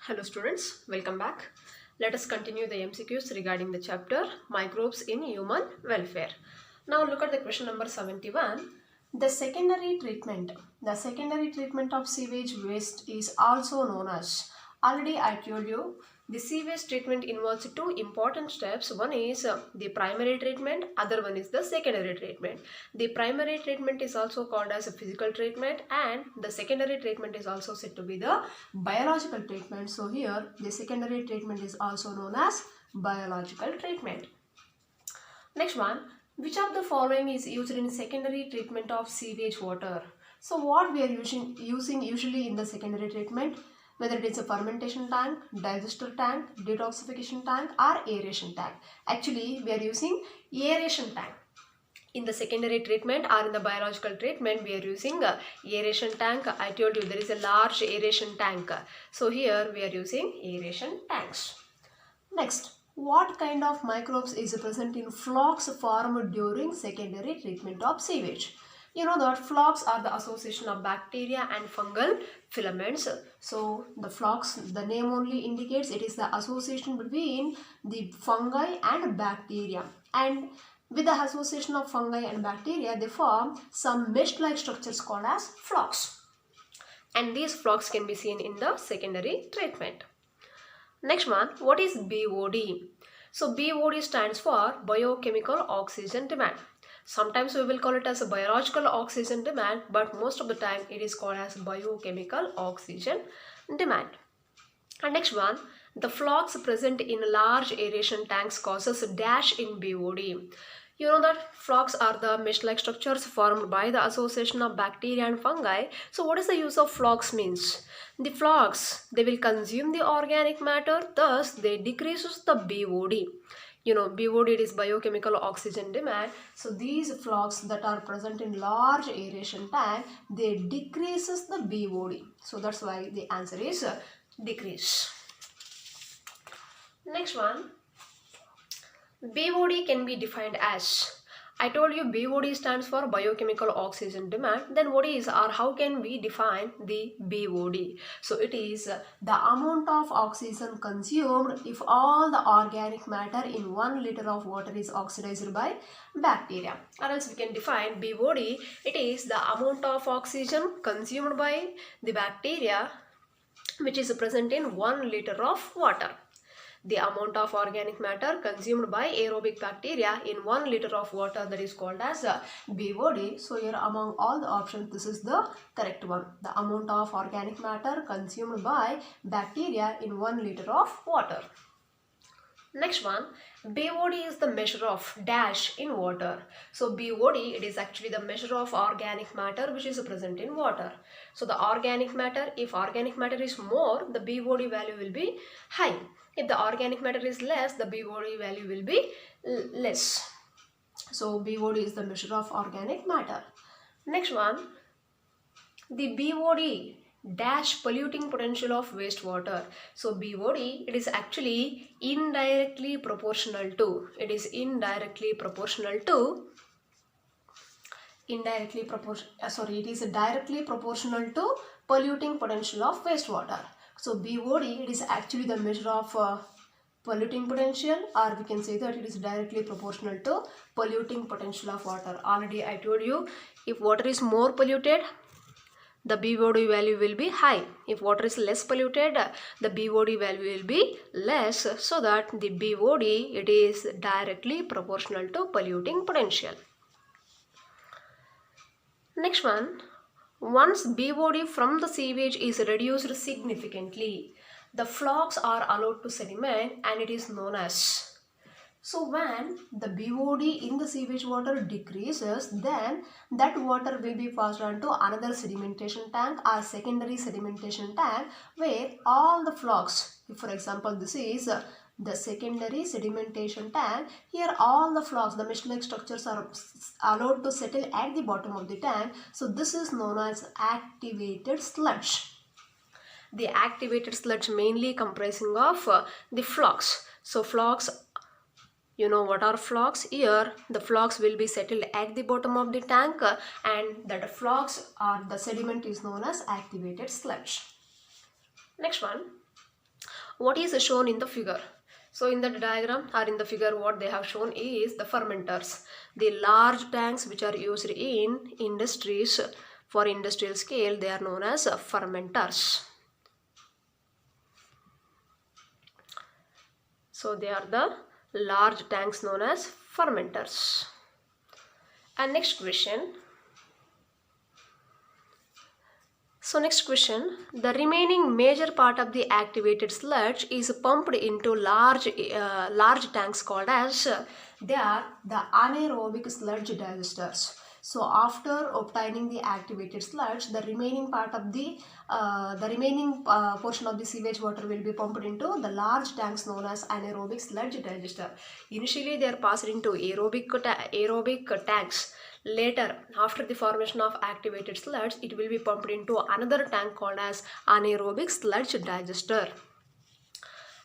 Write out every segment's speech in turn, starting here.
Hello students, welcome back. Let us continue the MCQs regarding the chapter Microbes in Human Welfare. Now look at the question number 71. The secondary treatment. The secondary treatment of sewage waste is also known as. Already I told you the sewage treatment involves two important steps. One is the primary treatment, other one is the secondary treatment. The primary treatment is also called as a physical treatment and the secondary treatment is also said to be the biological treatment. So here the secondary treatment is also known as biological treatment. Next one, which of the following is used in secondary treatment of sewage water? So what we are using usually in the secondary treatment, whether it is a fermentation tank, digester tank, detoxification tank or aeration tank. Actually we are using aeration tank. In the secondary treatment or in the biological treatment, we are using aeration tank. I told you there is a large aeration tank. So here we are using aeration tanks. Next, what kind of microbes is present in flocks formed during secondary treatment of sewage? You know that flocks are the association of bacteria and fungal filaments. So the flocks, the name only indicates it is the association between the fungi and bacteria. And with the association of fungi and bacteria, they form some mesh-like structures called as flocks. And these flocks can be seen in the secondary treatment. Next one, what is BOD? So BOD stands for biochemical oxygen demand. Sometimes we will call it as a biological oxygen demand, but most of the time it is called as biochemical oxygen demand. And next one, the flocks present in large aeration tanks causes dash in BOD. You know that flocks are the mesh-like structures formed by the association of bacteria and fungi. So what is the use of flocks means? The flocks, they will consume the organic matter, thus they decreases the BOD. You know, BOD is biochemical oxygen demand. So these flocks that are present in large aeration tank, they decreases the BOD. So that's why the answer is decrease. Next one, BOD can be defined as, I told you BOD stands for biochemical oxygen demand. Then what is or how can we define the BOD? So it is the amount of oxygen consumed if all the organic matter in 1 liter of water is oxidized by bacteria. Or else we can define BOD, it is the amount of oxygen consumed by the bacteria which is present in 1 liter of water. The amount of organic matter consumed by aerobic bacteria in 1 liter of water, that is called as BOD. So here among all the options, this is the correct one. The amount of organic matter consumed by bacteria in 1 liter of water. Next one, BOD is the measure of dash in water. So BOD, it is actually the measure of organic matter which is present in water. So the organic matter, if organic matter is more, the BOD value will be high. If the organic matter is less, the BOD value will be less. So BOD is the measure of organic matter. Next one, the BOD dash polluting potential of wastewater. So BOD, it is actually indirectly proportional to, it is directly proportional to polluting potential of wastewater. So BOD, it is actually the measure of polluting potential, or we can say that it is directly proportional to polluting potential of water. Already I told you, if water is more polluted, the BOD value will be high. If water is less polluted, the BOD value will be less. So that the BOD, it is directly proportional to polluting potential. Next one, once BOD from the sewage is reduced significantly, the flocks are allowed to sediment and it is known as. So when the BOD in the sewage water decreases, then that water will be passed on to another sedimentation tank or secondary sedimentation tank where all the flocks, if for example this is the secondary sedimentation tank, here all the flocks, the mesh-like structures are allowed to settle at the bottom of the tank. So this is known as activated sludge. The activated sludge mainly comprising of the flocks. So flocks, you know what are flocks? Here the flocks will be settled at the bottom of the tank and that flocks or the sediment is known as activated sludge. Next one, what is shown in the figure? So in the diagram or in the figure, what they have shown is the fermenters, the large tanks which are used in industries for industrial scale. They are known as fermenters. So they are the large tanks known as fermenters. And next question. So next question, the remaining major part of the activated sludge is pumped into large tanks called as, they are the anaerobic sludge digesters. So after obtaining the activated sludge, the remaining part of the portion of the sewage water will be pumped into the large tanks known as anaerobic sludge digester. Initially they are passed into aerobic tanks. Later, after the formation of activated sludge, it will be pumped into another tank called as anaerobic sludge digester.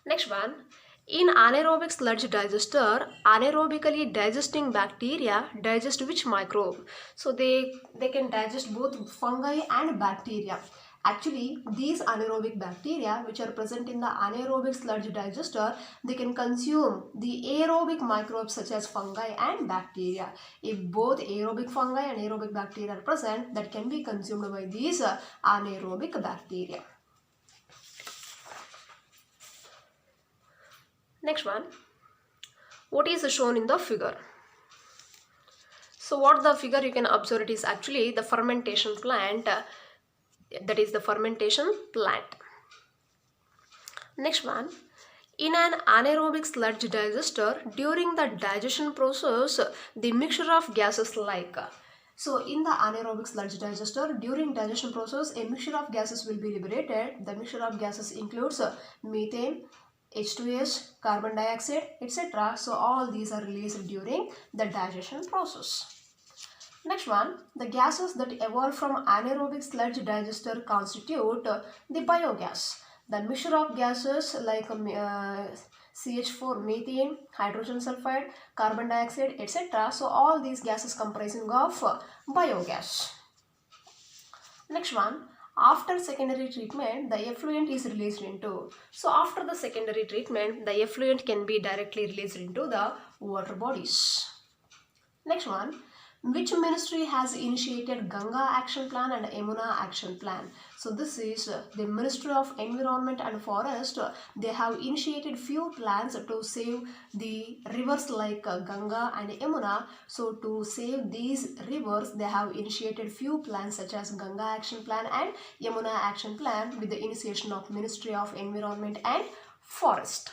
Next one, in anaerobic sludge digester, anaerobically digesting bacteria digest which microbe? So they can digest both fungi and bacteria. Actually, these anaerobic bacteria which are present in the anaerobic sludge digester, they can consume the aerobic microbes such as fungi and bacteria. If both aerobic fungi and aerobic bacteria are present, that can be consumed by these anaerobic bacteria. Next one, what is shown in the figure? So what the figure you can observe, it is actually the fermentation plant. That is the fermentation plant. Next one, in an anaerobic sludge digester, during the digestion process, the mixture of gases like, so in the anaerobic sludge digester, during digestion process, a mixture of gases will be liberated. The mixture of gases includes methane, H2S, carbon dioxide, etc. So all these are released during the digestion process. Next one, the gases that evolve from anaerobic sludge digester constitute the biogas. The mixture of gases like CH4, methane, hydrogen sulfide, carbon dioxide, etc. So all these gases comprising of biogas. Next one, after secondary treatment, the effluent is released into. So after the secondary treatment, the effluent can be directly released into the water bodies. Next one, which ministry has initiated Ganga Action Plan and Yamuna Action Plan? So this is the Ministry of Environment and Forest. They have initiated few plans to save the rivers like Ganga and Yamuna. So to save these rivers, they have initiated few plans such as Ganga Action Plan and Yamuna Action Plan with the initiation of Ministry of Environment and Forest.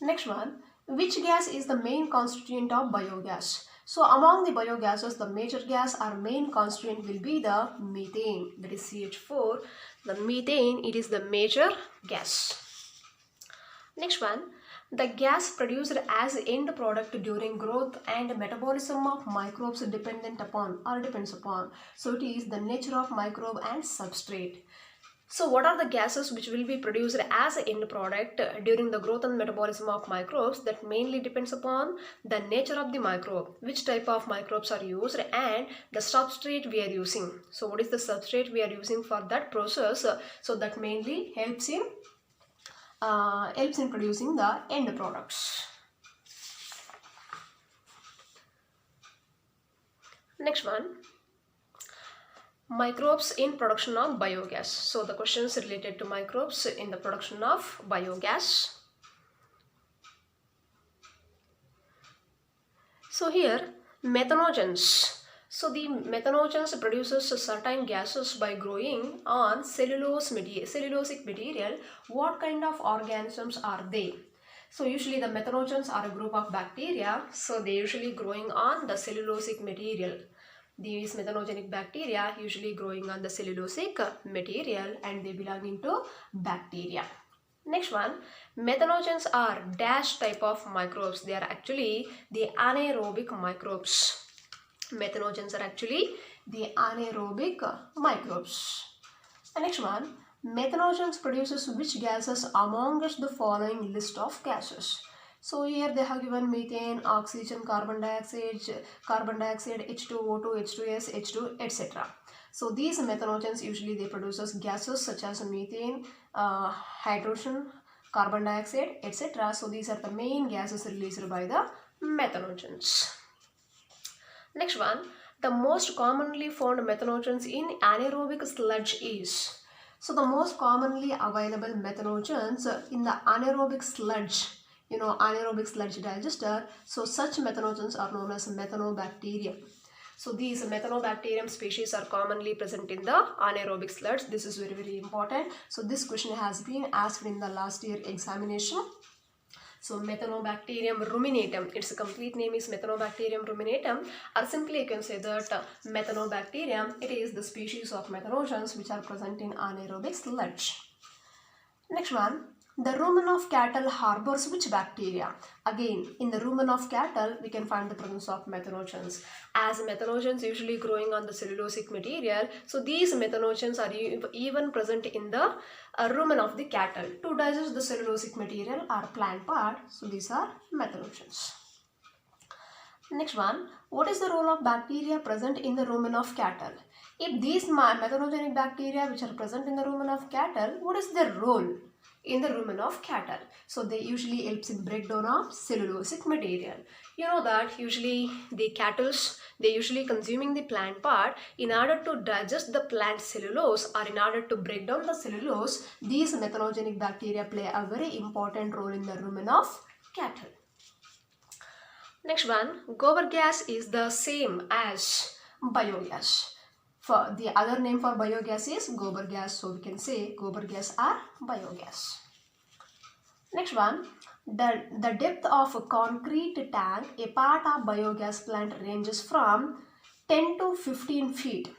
Next one, which gas is the main constituent of biogas? So among the biogases, the major gas or main constituent will be the methane, that is CH4. The methane, it is the major gas. Next one, the gas produced as end product during growth and metabolism of microbes depends upon. So it is the nature of microbe and substrate. So what are the gases which will be produced as an end product during the growth and metabolism of microbes? That mainly depends upon the nature of the microbe, which type of microbes are used, and the substrate we are using. So what is the substrate we are using for that process? So that mainly helps in producing the end products. Next one, microbes in production of biogas. So the questions related to microbes in the production of biogas. So here, methanogens. So the methanogens produces certain gases by growing on cellulosic material. What kind of organisms are they? So usually the methanogens are a group of bacteria. So they usually growing on the cellulosic material. These methanogenic bacteria usually growing on the cellulosic material, and they belonging to bacteria. Next one, methanogens are dash type of microbes. They are actually the anaerobic microbes. Methanogens are actually the anaerobic microbes. And next one, methanogens produces which gases amongst the following list of gases? So here they have given methane, oxygen, carbon dioxide, H2O2, H2S, H2, etc. So these methanogens usually they produces gases such as methane, hydrogen, carbon dioxide, etc. So these are the main gases released by the methanogens. Next one, the most commonly found methanogens in anaerobic sludge is. So the most commonly available methanogens in the anaerobic sludge, anaerobic sludge digester. So such methanogens are known as methanobacterium. So these methanobacterium species are commonly present in the anaerobic sludge. This is very, very important. So this question has been asked in the last year examination. So Methanobacterium ruminatum, its complete name is Methanobacterium ruminatum, or simply you can say that Methanobacterium, it is the species of methanogens which are present in anaerobic sludge. Next one, the rumen of cattle harbors which bacteria? Again, in the rumen of cattle, we can find the presence of methanogens. As methanogens usually growing on the cellulosic material, so these methanogens are even present in the rumen of the cattle to digest the cellulosic material or plant part. So these are methanogens. Next one, what is the role of bacteria present in the rumen of cattle? If these methanogenic bacteria which are present in the rumen of cattle, what is their role in the rumen of cattle? So they usually helps in breakdown of cellulosic material. You know that usually the cattle, they usually consuming the plant part in order to digest the plant cellulose or in order to break down the cellulose. These methanogenic bacteria play a very important role in the rumen of cattle. Next one, gobar gas is the same as biogas. For the other name for biogas is gobar gas, so we can say gobar gas or biogas. Next one, the depth of a concrete tank, a part of biogas plant, ranges from 10 to 15 feet.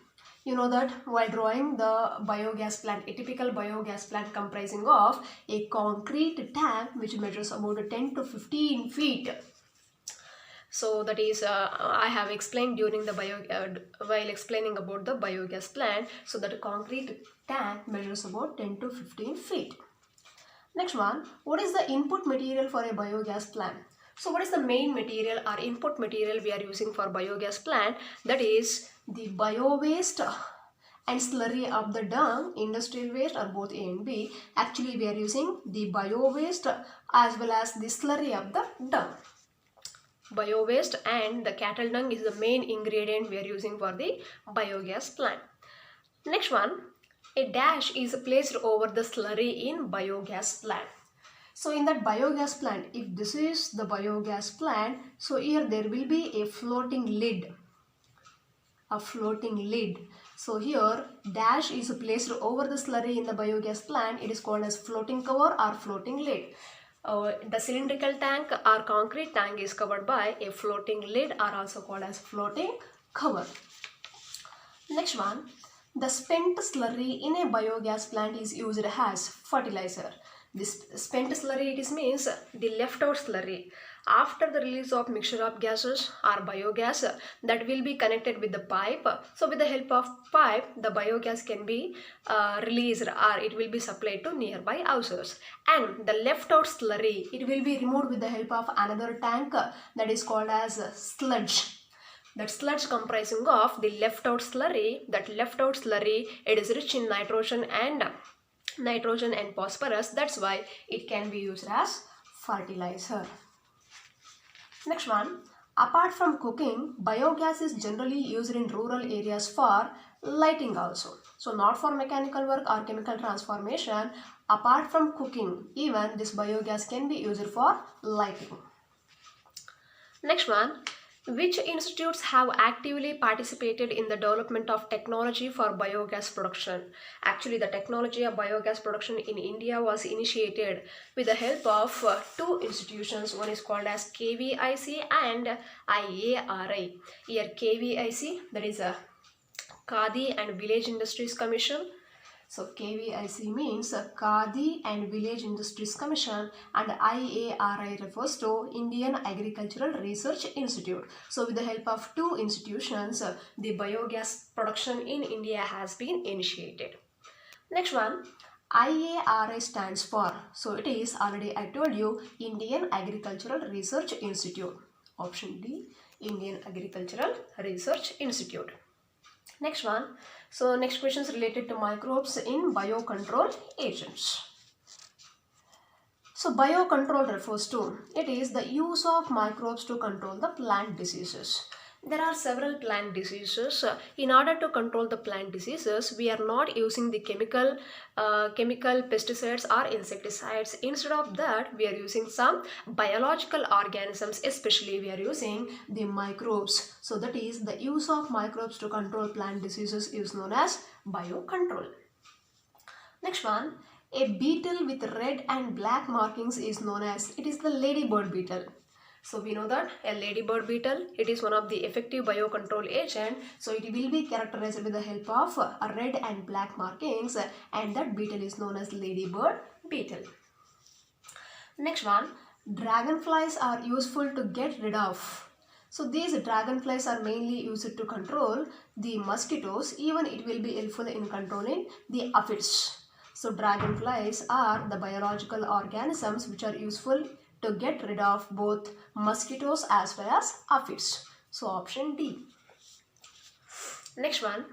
You know that while drawing the biogas plant, a typical biogas plant comprising of a concrete tank which measures about 10 to 15 feet. So that is I have explained during the while explaining about the biogas plant. So that a concrete tank measures about 10 to 15 feet. Next one, what is the input material for a biogas plant? So what is the main material or input material we are using for biogas plant? That is the bio-waste and slurry of the dung. Industrial waste are both A and B. Actually we are using the bio-waste as well as the slurry of the dung. Bio-waste and the cattle dung is the main ingredient we are using for the biogas plant. Next one, a dash is placed over the slurry in biogas plant. So in that biogas plant, if this is the biogas plant, so here there will be a floating lid. So here dash is placed over the slurry in the biogas plant. It is called as floating cover or floating lid. The cylindrical tank or concrete tank is covered by a floating lid or also called as floating cover. Next one, the spent slurry in a biogas plant is used as fertilizer. This spent slurry, it means the leftover slurry after the release of mixture of gases or biogas that will be connected with the pipe. So with the help of pipe, the biogas can be released or it will be supplied to nearby houses. And the leftover slurry, it will be removed with the help of another tank that is called as sludge. That sludge comprising of the leftover slurry. That leftover slurry, it is rich in nitrogen and phosphorus. That's why it can be used as fertilizer. Next one, apart from cooking, biogas is generally used in rural areas for lighting also. So not for mechanical work or chemical transformation. Apart from cooking, even this biogas can be used for lighting. Next one, which institutes have actively participated in the development of technology for biogas production? Actually, the technology of biogas production in India was initiated with the help of two institutions. One is called as KVIC and IARI. Here KVIC, that is a Khadi and Village Industries Commission. So KVIC means Khadi and Village Industries Commission, and IARI refers to Indian Agricultural Research Institute. So with the help of two institutions, the biogas production in India has been initiated. Next one, IARI stands for, so it is already I told you, Indian Agricultural Research Institute. Option D, Indian Agricultural Research Institute. Next one, So next question is related to microbes in biocontrol agents. So biocontrol refers to, it is the use of microbes to control the plant diseases. There are several plant diseases. In order to control the plant diseases, we are not using the chemical pesticides or insecticides. Instead of that, we are using some biological organisms, especially we are using the microbes. So that is, the use of microbes to control plant diseases is known as biocontrol. Next one, a beetle with red and black markings is known as, it is the ladybird beetle. So we know that a ladybird beetle, it is one of the effective biocontrol agent. So it will be characterized with the help of red and black markings, and that beetle is known as ladybird beetle. Next one, dragonflies are useful to get rid of. So these dragonflies are mainly used to control the mosquitoes. Even it will be helpful in controlling the aphids. So dragonflies are the biological organisms which are useful to get rid of both mosquitoes as well as aphids. So option D. Next one,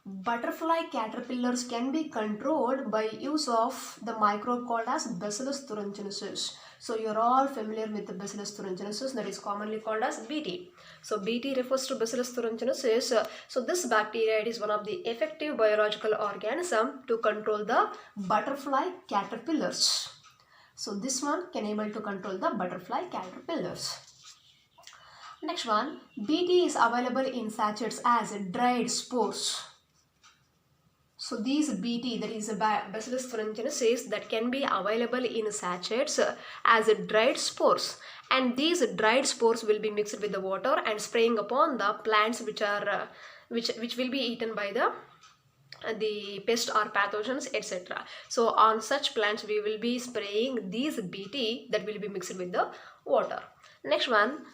butterfly caterpillars can be controlled by use of the microbe called as Bacillus thuringiensis. So you're all familiar with the Bacillus thuringiensis, that is commonly called as BT. So BT refers to Bacillus thuringiensis. So this bacteria, it is one of the effective biological organism to control the butterfly caterpillars. So this one can able to control the butterfly caterpillars. Next one, BT is available in sachets as dried spores. So these BT, that is Bacillus thuringiensis, that can be available in sachets as dried spores, and these dried spores will be mixed with the water and spraying upon the plants which are which will be eaten by the pest or pathogens, etc. So on such plants we will be spraying these BT that will be mixed with the water. Next one,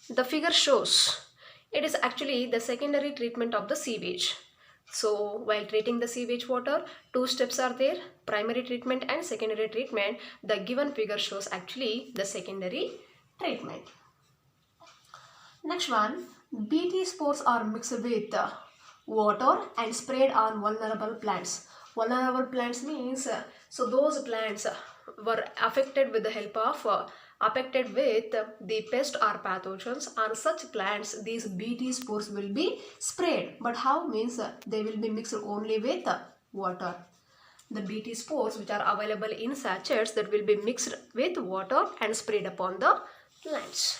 the figure shows, it is actually the secondary treatment of the sewage. So while treating the sewage water, two steps are there, primary treatment and secondary treatment. The given figure shows actually the secondary treatment. Next one, BT spores are mixed with water and sprayed on vulnerable plants. Vulnerable plants means, so those plants were affected with the help of affected with the pest or pathogens. On such plants, these BT spores will be sprayed. But how means they will be mixed only with water. The BT spores which are available in sachets, that will be mixed with water and sprayed upon the plants.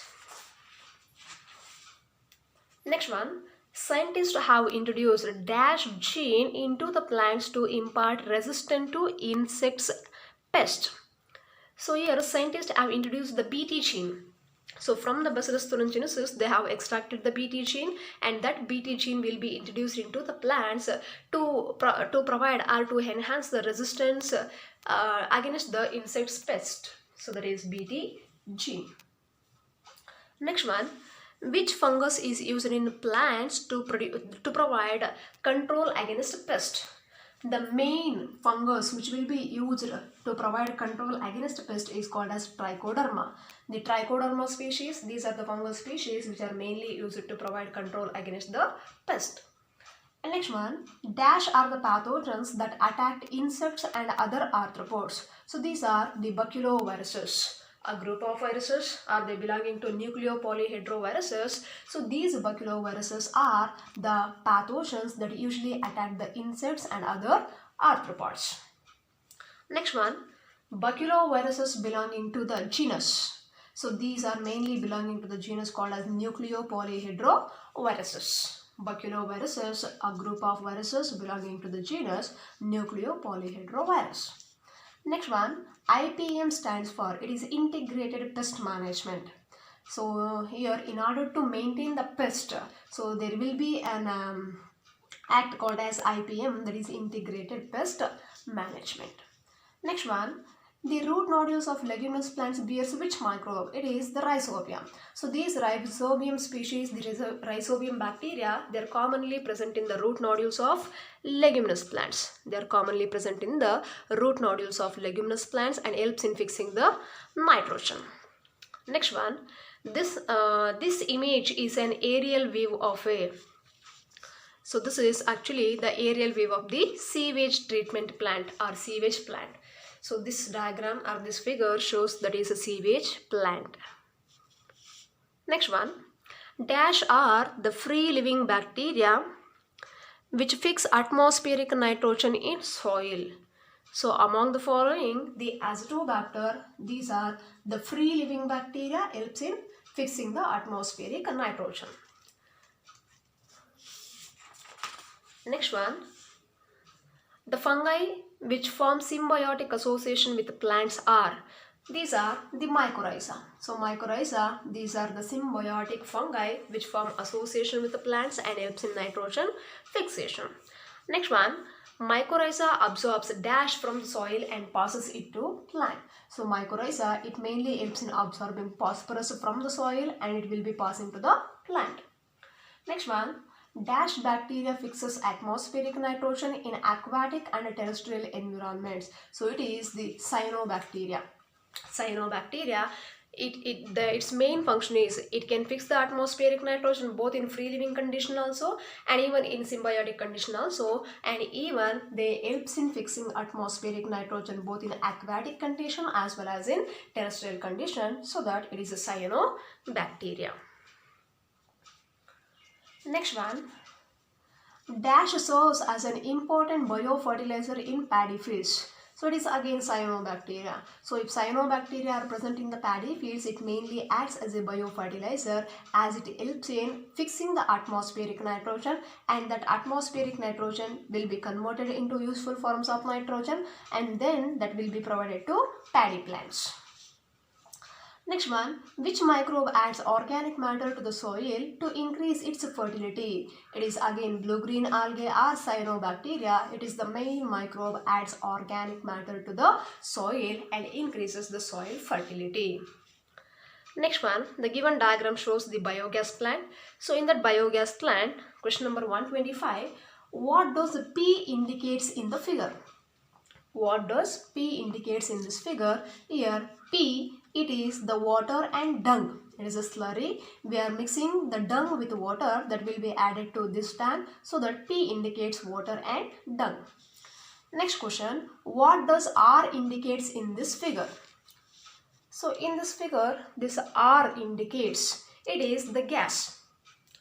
Next one, scientists have introduced dash gene into the plants to impart resistance to insects pest. So here scientists have introduced the BT gene. So from the Bacillus thuringiensis, they have extracted the BT gene, and that BT gene will be introduced into the plants to provide or to enhance the resistance against the insects pest. So that is BT gene. Next one, which fungus is used in plants to provide control against pest? The main fungus which will be used to provide control against pest is called as Trichoderma. The Trichoderma species, these are the fungal species which are mainly used to provide control against the pest. And next one, dash are the pathogens that attack insects and other arthropods. So these are the baculoviruses. A group of viruses, are they belonging to nucleopolyhedroviruses. So these baculoviruses are the pathogens that usually attack the insects and other arthropods. Next one, baculoviruses belonging to the genus. So these are mainly belonging to the genus called as nucleopolyhedroviruses. Baculoviruses, a group of viruses belonging to the genus Nucleopolyhedrovirus. Next one, IPM stands for, it is Integrated Pest Management. So here in order to maintain the pest, so there will be an act called as IPM, that is Integrated Pest Management. Next one, the root nodules of leguminous plants bears which microbe? It is the Rhizobium. So these Rhizobium species, the Rhizobium bacteria, they are commonly present in the root nodules of leguminous plants. They are commonly present in the root nodules of leguminous plants and helps in fixing the nitrogen. Next one, this image is an aerial view of a So this is actually the aerial view of the sewage treatment plant or sewage plant. So this diagram or this figure shows that is a sewage plant. Next one, dash are the free living bacteria which fix atmospheric nitrogen in soil. So among the following, the azotobacter, these are the free living bacteria, helps in fixing the atmospheric nitrogen. Next one, the fungi which form symbiotic association with plants are, these are the mycorrhiza. So mycorrhiza, these are the symbiotic fungi which form association with the plants and helps in nitrogen fixation. Next one, mycorrhiza absorbs dash from the soil and passes it to plant. So mycorrhiza, it mainly helps in absorbing phosphorus from the soil and it will be passing to the plant. Next one, dash bacteria fixes atmospheric nitrogen in aquatic and terrestrial environments. So it is the cyanobacteria. Cyanobacteria, its main function is it can fix the atmospheric nitrogen both in free living condition also and even in symbiotic condition also, and even they helps in fixing atmospheric nitrogen both in aquatic condition as well as in terrestrial condition, so that it is a cyanobacteria. Next one, dash serves as an important biofertilizer in paddy fields. So it is again cyanobacteria. So if cyanobacteria are present in the paddy fields, it mainly acts as a biofertilizer as it helps in fixing the atmospheric nitrogen, and that atmospheric nitrogen will be converted into useful forms of nitrogen and then that will be provided to paddy plants. Next one, which microbe adds organic matter to the soil to increase its fertility? It is again blue-green algae or cyanobacteria. It is the main microbe adds organic matter to the soil and increases the soil fertility. Next one, the given diagram shows the biogas plant. So in that biogas plant, question number 125, what does the P indicates in the figure? What does P indicates in this figure? Here P, it is the water and dung. It is a slurry. We are mixing the dung with water that will be added to this tank, so that P indicates water and dung. Next question, what does R indicates in this figure? So in this figure, this R indicates it is the gas.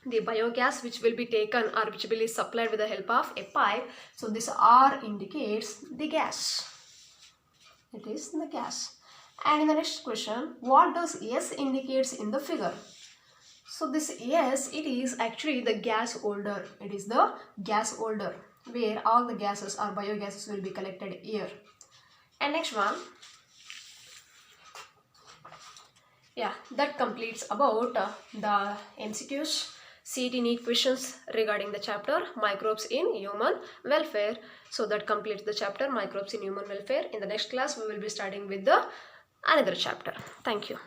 The biogas which will be taken or which will be supplied with the help of a pipe. So this R indicates the gas. It is the gas. And in the next question, what does S indicates in the figure? So this S, it is actually the gas holder. It is the gas holder where all the gases or biogases will be collected here. And next one, yeah, that completes about the MCQs. CET NEET questions regarding the chapter microbes in human welfare. So that completes the chapter microbes in human welfare. In the next class we will be starting with the another chapter. Thank you.